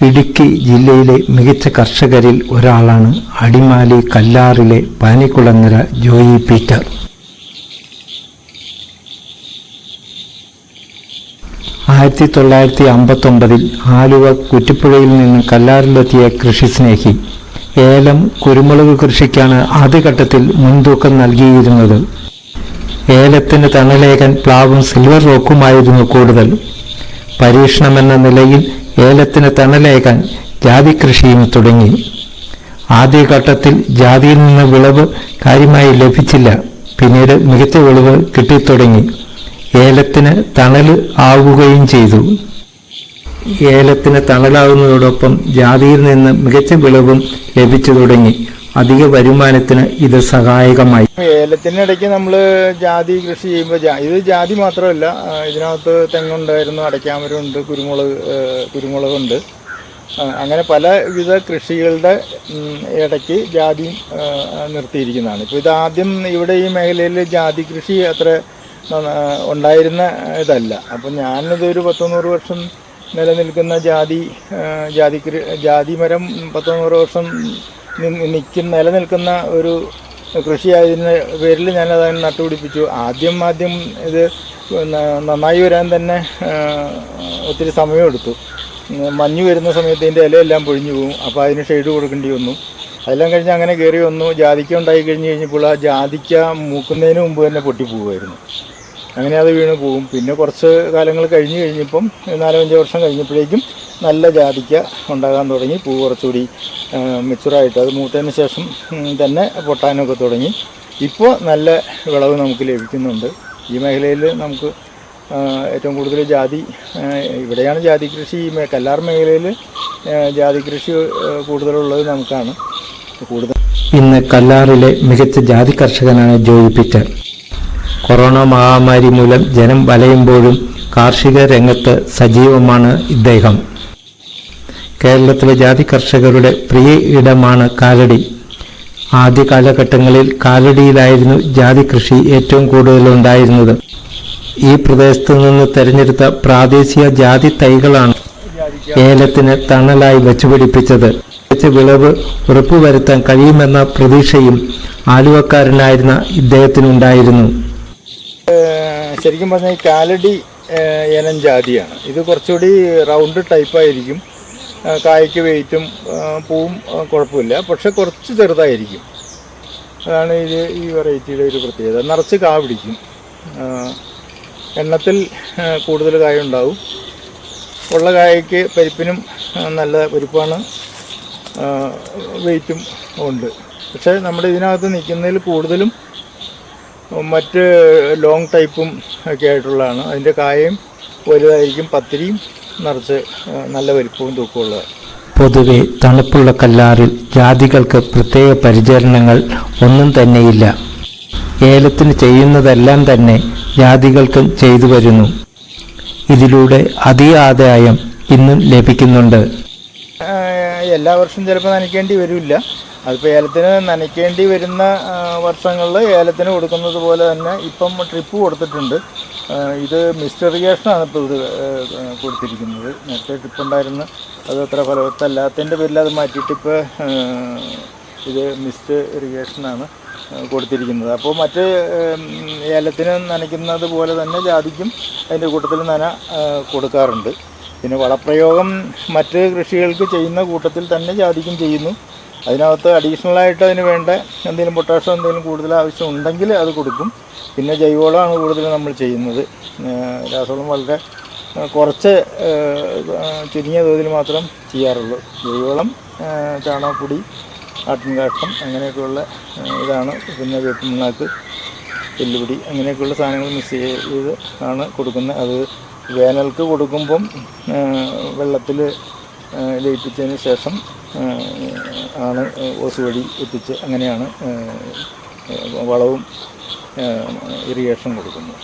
ഇടുക്കി ജില്ലയിലെ മികച്ച കർഷകരിൽ ഒരാളാണ് അടിമാലി കല്ലാറിലെ പാനിക്കുളങ്ങര ജോയി പീറ്റർ. 1959 ആലുവ കുറ്റിപ്പുഴയിൽ നിന്ന് കല്ലാറിലെത്തിയ കൃഷിസ്നേഹി ഏലം, കുരുമുളക് കൃഷിക്കാണ് ആദ്യഘട്ടത്തിൽ മുൻതൂക്കം നൽകിയിരുന്നത്. ഏലത്തിന് തണലേകാൻ പ്ലാവും സിൽവർ റോക്കുമായിരുന്നു കൂടുതൽ. പരീക്ഷണമെന്ന നിലയിൽ ഏലത്തിന് തണലേകാൻ ജാതി കൃഷിയും തുടങ്ങി. ആദ്യഘട്ടത്തിൽ ജാതിയിൽ നിന്ന് വിളവ് കാര്യമായി ലഭിച്ചില്ല. പിന്നീട് മികച്ച വിളവ് കിട്ടിത്തുടങ്ങി. ഏലത്തിന് തണൽ ആവുകയും ചെയ്തു. ഏലത്തിന് തണലാവുന്നതോടൊപ്പം ജാതിയിൽ നിന്ന് മികച്ച വിളവും ലഭിച്ചു തുടങ്ങി. അധിക വരുമാനത്തിന് ഇത് സഹായകമായി. ഏലത്തിനിടയ്ക്ക് നമ്മൾ ജാതി കൃഷി ചെയ്യുമ്പോൾ ഇത് ജാതി മാത്രമല്ല, ഇതിനകത്ത് തെങ്ങുണ്ടായിരുന്നു, അടയ്ക്കാമരമുണ്ട്, കുരുമുളകുണ്ട്. അങ്ങനെ പലവിധ കൃഷികളുടെ ഇടയ്ക്ക് ജാതി നിർത്തിയിരിക്കുന്നതാണ്. ഇപ്പോൾ ഇതാദ്യം ഇവിടെ ഈ മേഖലയിൽ ജാതി കൃഷി അത്ര ഉണ്ടായിരുന്ന ഇതല്ല. അപ്പം ഞാനിതൊരു 100 വർഷം നിലനിൽക്കുന്ന ജാതി മരം 100 വർഷം നിലനിൽക്കുന്ന ഒരു കൃഷിയായതിൻ്റെ പേരിൽ ഞാനത് നട്ടുപിടിപ്പിച്ചു. ആദ്യം ഇത് നന്നായി വരാൻ തന്നെ ഒത്തിരി സമയമെടുത്തു. മഞ്ഞ് വരുന്ന സമയത്ത് ഇതിൻ്റെ ഇലയെല്ലാം പൊഴിഞ്ഞു പോകും. അപ്പോൾ അതിന് ഷെയ്ഡ് കൊടുക്കേണ്ടി വന്നു. അതെല്ലാം കഴിഞ്ഞ് അങ്ങനെ കയറി വന്നു. ജാതിക്ക ഉണ്ടായി കഴിഞ്ഞപ്പോൾ ആ ജാതിക്ക മൂക്കുന്നതിന് മുമ്പ് തന്നെ പൊട്ടിപ്പോകുമായിരുന്നു. അങ്ങനെ അത് വീണ് പോകും. പിന്നെ കുറച്ച് കാലങ്ങൾ കഴിഞ്ഞപ്പം 4-5 വർഷം കഴിഞ്ഞപ്പോഴേക്കും നല്ല ജാതിക്ക ഉണ്ടാകാൻ തുടങ്ങി. പൂ കുറച്ചുകൂടി മെച്ചുറായിട്ട് അത് മൂത്തതിന് ശേഷം തന്നെ പൊട്ടാനൊക്കെ തുടങ്ങി. ഇപ്പോൾ നല്ല വിളവ് നമുക്ക് ലഭിക്കുന്നുണ്ട്. ഈ മേഖലയിൽ നമുക്ക് ഏറ്റവും കൂടുതൽ ഇവിടെയാണ് ജാതി കൃഷി. കല്ലാർ മേഖലയിൽ ജാതി കൃഷി കൂടുതലുള്ളത് നമുക്കാണ് കൂടുതൽ. ഇന്ന് കല്ലാറിലെ മികച്ച ജാതി കർഷകനാണ് ജോയി പീറ്റർ. കൊറോണ മഹാമാരി മൂലം ജനം വലയുമ്പോഴും കാർഷിക രംഗത്ത് സജീവമാണ് ഇദ്ദേഹം. കേരളത്തിലെ ജാതി കർഷകരുടെ പ്രിയ ഇടമാണ് കാലടി. ആദ്യ കാലഘട്ടങ്ങളിൽ കാലടിയിലായിരുന്നു ജാതി കൃഷി ഏറ്റവും കൂടുതലുണ്ടായിരുന്നത്. ഈ പ്രദേശത്തു നിന്ന് തെരഞ്ഞെടുത്ത പ്രാദേശിക ജാതി തൈകളാണ് ഏലത്തിന് തണലായി വെച്ചുപിടിപ്പിച്ചത്. മികച്ച വിളവ് ഉറപ്പുവരുത്താൻ കഴിയുമെന്ന പ്രതീക്ഷയും ആലുവക്കാരനായിരുന്ന ഇദ്ദേഹത്തിനുണ്ടായിരുന്നു. ശരിക്കും പറഞ്ഞാൽ കാലടി ഏലം ജാതിയാണ്. ഇത് കുറച്ചുകൂടി റൗണ്ട് ടൈപ്പായിരിക്കും. കായ്ക്ക് വെയിറ്റും പൂവും കുഴപ്പമില്ല, പക്ഷെ കുറച്ച് ചെറുതായിരിക്കും. അതാണ് ഈ വെറൈറ്റിയുടെ ഒരു പ്രത്യേകത. നിറച്ച് കാ പിടിക്കും. എണ്ണത്തിൽ കൂടുതൽ കായ ഉണ്ടാവും. ഉള്ള കായയ്ക്ക് പരിപ്പിനും നല്ല പരിപ്പാണ്, വെയിറ്റും ഉണ്ട്. പക്ഷേ നമ്മുടെ ഇതിനകത്ത് നിൽക്കുന്നതിൽ കൂടുതലും മറ്റ് ലോങ് ടൈപ്പും ഒക്കെ ആയിട്ടുള്ളതാണ്. അതിൻ്റെ കായയും വലുതായിരിക്കും, പത്തിരിയും നിറച്ച് നല്ല വലിപ്പവും തൂക്കമുള്ളതാണ്. പൊതുവെ തണുപ്പുള്ള കല്ലാറിൽ ജാതികൾക്ക് പ്രത്യേക പരിചരണങ്ങൾ ഒന്നും തന്നെയില്ല. ഏലത്തിന് ചെയ്യുന്നതെല്ലാം തന്നെ ജാതികൾക്കും ചെയ്തു വരുന്നു. ഇതിലൂടെ അധിക ആദായം ഇന്നും ലഭിക്കുന്നുണ്ട്. എല്ലാ വർഷവും ചിലപ്പോൾ നനയ്ക്കേണ്ടി വരില്ല. അതിപ്പോൾ ഏലത്തിന് നനയ്ക്കേണ്ടി വരുന്ന വർഷങ്ങളിൽ ഏലത്തിന് കൊടുക്കുന്നത് പോലെ തന്നെ ഇപ്പം ട്രിപ്പ് കൊടുത്തിട്ടുണ്ട്. ഇത് മിസ്റ്റ് ഇറിഗേഷനാണ് ഇപ്പോൾ ഇത് കൊടുത്തിരിക്കുന്നത്. നേരത്തെ ട്രിപ്പ് ഉണ്ടായിരുന്നു, അത് അത്ര ഫലവത്തല്ലാത്തതിൻ്റെ പേരിൽ അത് മാറ്റിയിട്ട് ഇപ്പോൾ ഇത് മിസ്റ്റ് ഇറിഗേഷനാണ് കൊടുത്തിരിക്കുന്നത്. അപ്പോൾ മറ്റ് ഏലത്തിന് നനയ്ക്കുന്നത് പോലെ തന്നെ ജാതിക്കും അതിൻ്റെ കൂട്ടത്തിൽ നന കൊടുക്കാറുണ്ട്. പിന്നെ വളപ്രയോഗം മറ്റ് കൃഷികൾക്ക് ചെയ്യുന്ന കൂട്ടത്തിൽ തന്നെ ജാതിക്കും ചെയ്യുന്നു. അതിനകത്ത് അഡീഷണലായിട്ട് അതിന് വേണ്ട എന്തെങ്കിലും പൊട്ടാഷോ എന്തെങ്കിലും കൂടുതൽ ആവശ്യം ഉണ്ടെങ്കിൽ അത് കൊടുക്കും. പിന്നെ ജൈവവളമാണ് കൂടുതൽ നമ്മൾ ചെയ്യുന്നത്. രാസവളം വളരെ കുറച്ച് ചുരുങ്ങിയ തോതിൽ മാത്രം ചെയ്യാറുള്ളൂ. ജൈവവളം, ചാണകപ്പൊടി, ആട്ടിൻകാഷ്ടം അങ്ങനെയൊക്കെയുള്ള ഇതാണ്. പിന്നെ വേപ്പിണ്ണാക്ക്, എല്ലുപൊടി അങ്ങനെയൊക്കെയുള്ള സാധനങ്ങൾ മിക്സ് ചെയ്ത് ആണ് കൊടുക്കുന്നത്. അത് വേനൽക്ക് കൊടുക്കുമ്പം വെള്ളത്തിൽ ലയിപ്പിച്ചതിന് ശേഷം ആണ് ഓസ് വഴി എത്തിച്ച് അങ്ങനെയാണ് വളവും ഇറിഗേഷൻ കൊടുക്കുന്നത്.